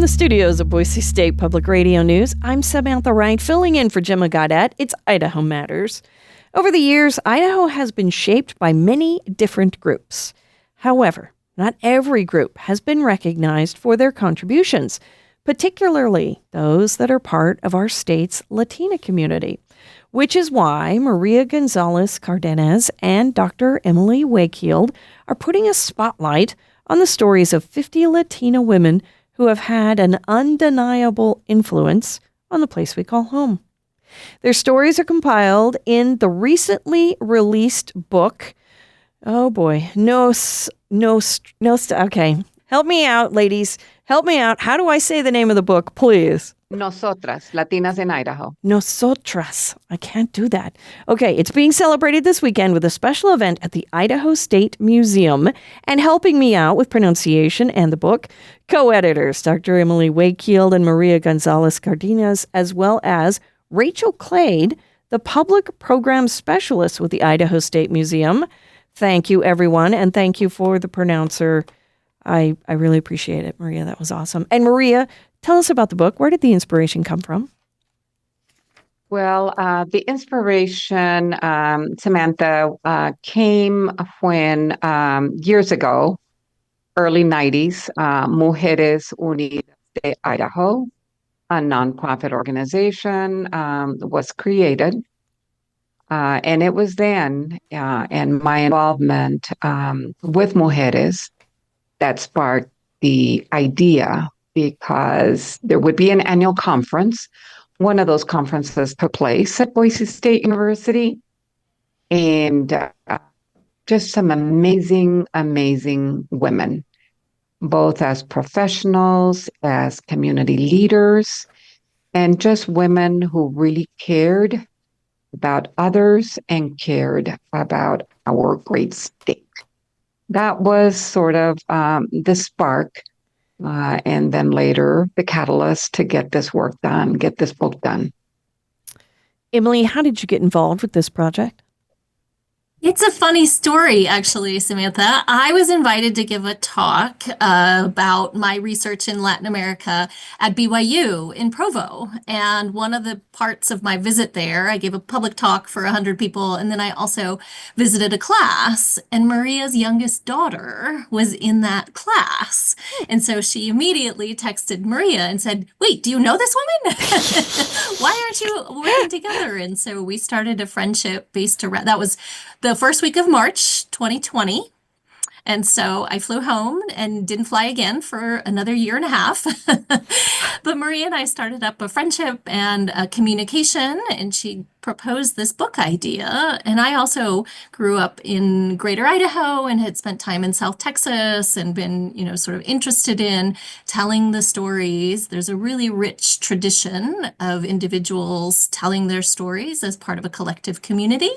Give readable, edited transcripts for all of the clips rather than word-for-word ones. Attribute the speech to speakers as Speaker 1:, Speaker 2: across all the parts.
Speaker 1: the studios of Boise State Public Radio News, I'm Samantha Wright, filling in for Gemma Gaudette. It's Idaho Matters. Over the years, Idaho has been shaped by many different groups. However, not every group has been recognized for their contributions, particularly those that are part of our state's Latina community, which is why Maria Gonzalez Cardenas and Dr. Emily Wakefield are putting a spotlight on the stories of 50 Latina women who have had an undeniable influence on the place we call home. Their stories are compiled in the recently released book. Oh boy, okay. Help me out, ladies. Help me out. How do I say the name of the book, please?
Speaker 2: Nosotras, Latinas in Idaho.
Speaker 1: Nosotras. I can't do that. Okay, it's being celebrated this weekend with a special event at the Idaho State Museum. And helping me out with pronunciation and the book, co-editors Dr. Emily Wakefield and Maria Gonzalez Cardenas, as well as Rachel Clade, the public program specialist with the Idaho State Museum. Thank you, everyone, and thank you for the pronouncer. I really appreciate it, Maria. That was awesome. And Maria, tell us about the book. Where did the inspiration come from?
Speaker 2: Well, the inspiration, Samantha, came when years ago, early 90s, Mujeres Unidas de Idaho, a nonprofit organization, was created. And it was then, and my involvement with Mujeres, that sparked the idea, because there would be an annual conference. One of those conferences took place at Boise State University, and just some amazing, amazing women, both as professionals, as community leaders, and just women who really cared about others and cared about our great state. That was sort of the spark, and then later the catalyst to get this work done, get this book done.
Speaker 1: Emily, how did you get involved with this project?
Speaker 3: It's a funny story, actually, Samantha. I was invited to give a talk about my research in Latin America at BYU in Provo. And one of the parts of my visit there, I gave a public talk for 100 people, and then I also visited a class. And Maria's youngest daughter was in that class. And so she immediately texted Maria and said, "Wait, do you know this woman? Why aren't you working together?" And so we started a friendship based around, that was the first week of March 2020. And so I flew home and didn't fly again for another year and a half. But Maria and I started up a friendship and a communication, and she proposed this book idea. And I also grew up in Greater Idaho and had spent time in South Texas and been, sort of interested in telling the stories. There's a really rich tradition of individuals telling their stories as part of a collective community.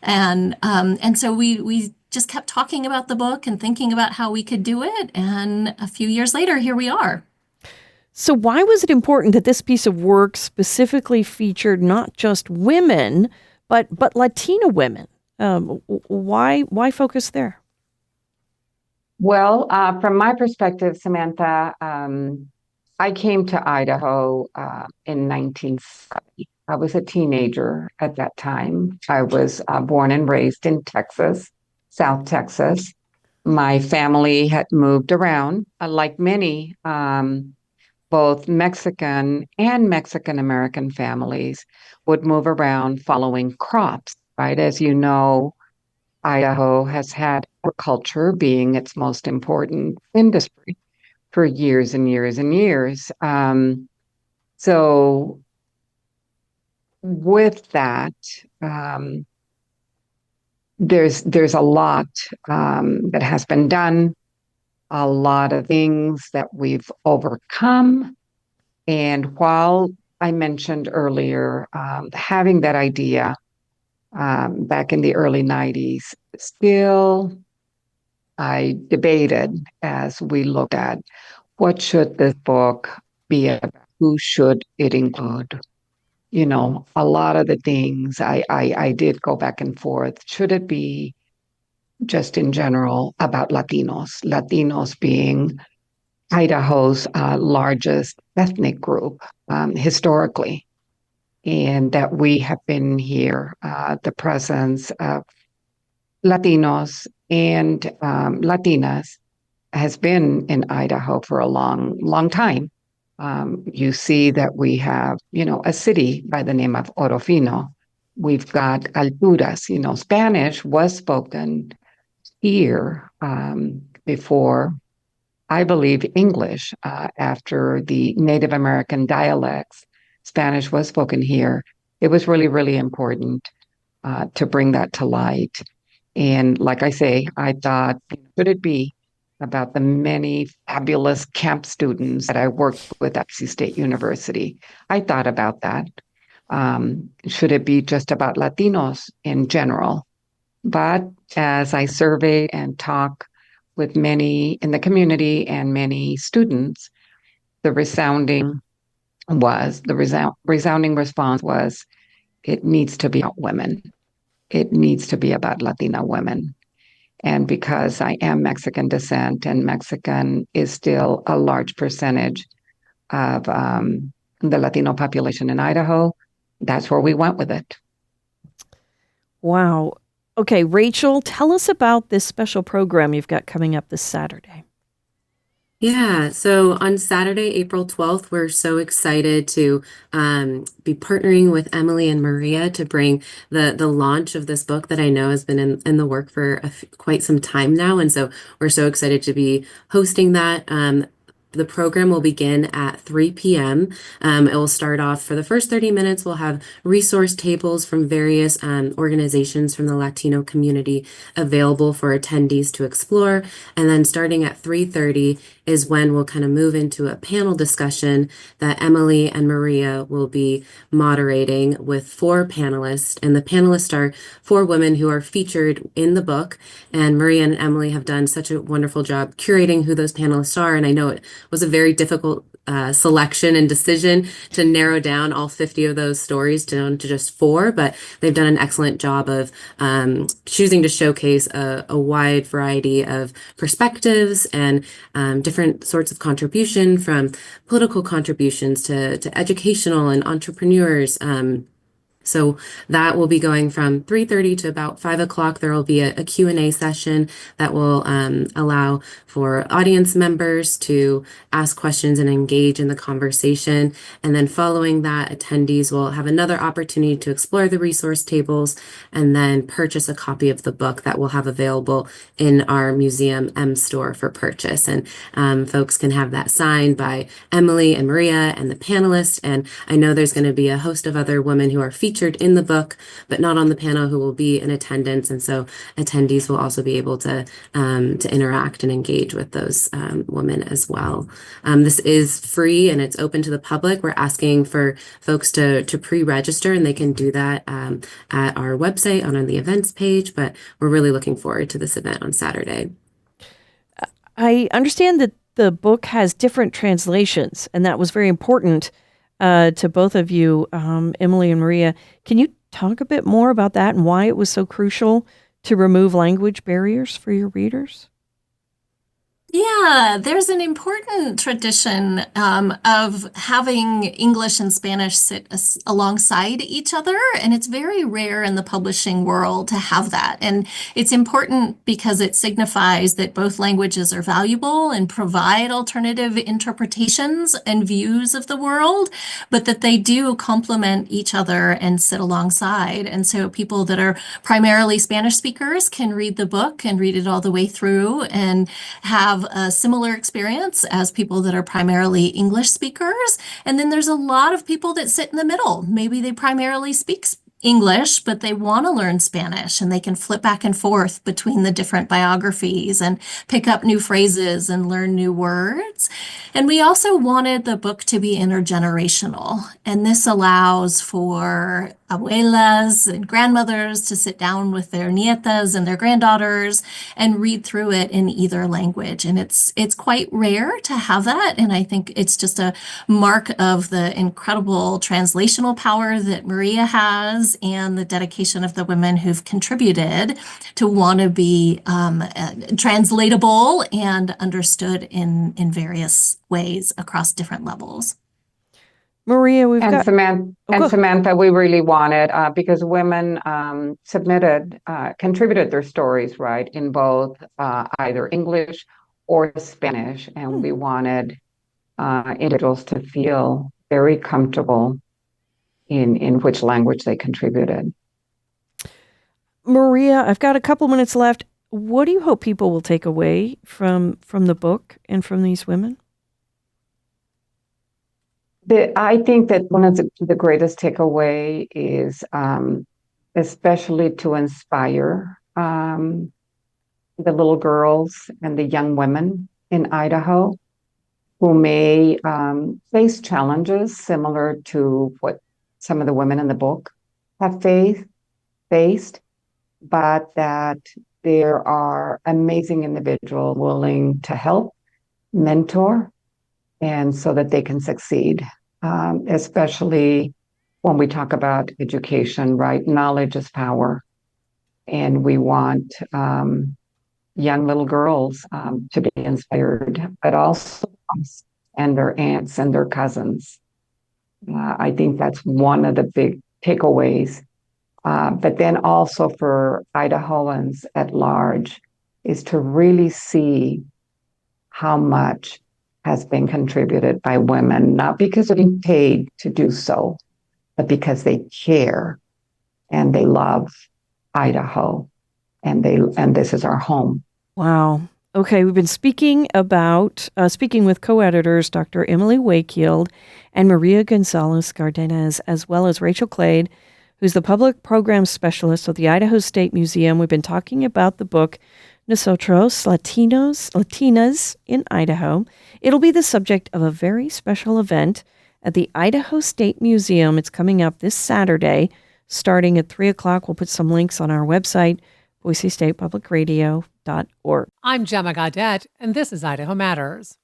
Speaker 3: And so we just kept talking about the book and thinking about how we could do it. And a few years later, here we are.
Speaker 1: So why was it important that this piece of work specifically featured not just women, but Latina women? Why focus there?
Speaker 2: Well, from my perspective, Samantha, I came to Idaho in 1970. I was a teenager at that time. I was born and raised in Texas, South Texas. My family had moved around, like many, both Mexican and Mexican-American families would move around following crops, right? As you know, Idaho has had agriculture being its most important industry for years and years and years. So with that, there's a lot that has been done, a lot of things that we've overcome. And while I mentioned earlier having that idea back in the early 90s, still I debated as we looked at what should this book be about, who should it include. A lot of the things I did go back and forth. Should it be just in general about Latinos being Idaho's largest ethnic group historically, and that we have been here, the presence of Latinos and Latinas has been in Idaho for a long, long time. You see that we have, a city by the name of Orofino. We've got alturas. Spanish was spoken here before, I believe, English. After the Native American dialects, Spanish was spoken here. It was really, really important to bring that to light. And like I say, I thought, could it be about the many fabulous camp students that I worked with at NC State University? I thought about that. Should it be just about Latinos in general? But as I survey and talk with many in the community and many students, the resounding response was, it needs to be about women. It needs to be about Latina women. And because I am Mexican descent and Mexican is still a large percentage of the Latino population in Idaho, that's where we went with it.
Speaker 1: Wow. Okay, Rachel, tell us about this special program you've got coming up this Saturday.
Speaker 4: Yeah, so on Saturday, April 12th, we're so excited to be partnering with Emily and Maria to bring the launch of this book that I know has been in the work for quite some time now. And so we're so excited to be hosting that. The program will begin at 3 p.m. It will start off for the first 30 minutes. We'll have resource tables from various organizations from the Latino community available for attendees to explore. And then starting at 3:30 is when we'll kind of move into a panel discussion that Emily and Maria will be moderating with 4 panelists. And the panelists are 4 women who are featured in the book. And Maria and Emily have done such a wonderful job curating who those panelists are. And I know it was a very difficult selection and decision to narrow down all 50 of those stories down to just 4, but they've done an excellent job of choosing to showcase a wide variety of perspectives and different sorts of contribution, from political contributions to educational and entrepreneurs. So that will be going from 3:30 to about 5 o'clock. There will be a Q&A session that will allow for audience members to ask questions and engage in the conversation. And then following that, attendees will have another opportunity to explore the resource tables and then purchase a copy of the book that we'll have available in our Museum M store for purchase. And folks can have that signed by Emily and Maria and the panelists. And I know there's going to be a host of other women who are featured in the book, but not on the panel, who will be in attendance. And so attendees will also be able to interact and engage with those women as well. This is free and it's open to the public. We're asking for folks to pre-register, and they can do that at our website on the events page, but we're really looking forward to this event on Saturday.
Speaker 1: I understand that the book has different translations, and that was very important to both of you, Emily and Maria. Can you talk a bit more about that and why it was so crucial to remove language barriers for your readers?
Speaker 3: Yeah, there's an important tradition of having English and Spanish sit alongside each other, and it's very rare in the publishing world to have that. And it's important because it signifies that both languages are valuable and provide alternative interpretations and views of the world, but that they do complement each other and sit alongside. And so people that are primarily Spanish speakers can read the book and read it all the way through and have a similar experience as people that are primarily English speakers. And then there's a lot of people that sit in the middle. Maybe they primarily speak English, but they want to learn Spanish, and they can flip back and forth between the different biographies and pick up new phrases and learn new words. And we also wanted the book to be intergenerational. And this allows for abuelas and grandmothers to sit down with their nietas and their granddaughters and read through it in either language. And it's quite rare to have that. And I think it's just a mark of the incredible translational power that Maria has and the dedication of the women who've contributed to want to be translatable and understood in various ways across different levels.
Speaker 1: Maria, we've got
Speaker 2: Samantha, we really wanted because women contributed their stories, right, in both either English or Spanish, and we wanted individuals to feel very comfortable in which language they contributed.
Speaker 1: Maria, I've got a couple minutes left. What do you hope people will take away from the book and from these women?
Speaker 2: I think that one of the greatest takeaway is especially to inspire the little girls and the young women in Idaho who may face challenges similar to what some of the women in the book have faced, but that there are amazing individuals willing to help, mentor, and so that they can succeed, especially when we talk about education, right? Knowledge is power. And we want young little girls to be inspired, but also us and their aunts and their cousins. I think that's one of the big takeaways. But then also for Idahoans at large is to really see how much has been contributed by women, not because they're being paid to do so, but because they care and they love Idaho and this is our home.
Speaker 1: Wow. Okay, we've been speaking with co-editors Dr. Emily Wakefield and Maria Gonzalez Cardenas, as well as Rachel Clade, who's the public programs specialist of the Idaho State Museum. We've been talking about the book, Nosotros, Latinas in Idaho. It'll be the subject of a very special event at the Idaho State Museum. It's coming up this Saturday, starting at 3 o'clock. We'll put some links on our website, boisestatepublicradio.org.
Speaker 5: I'm Gemma Gaudette, and this is Idaho Matters.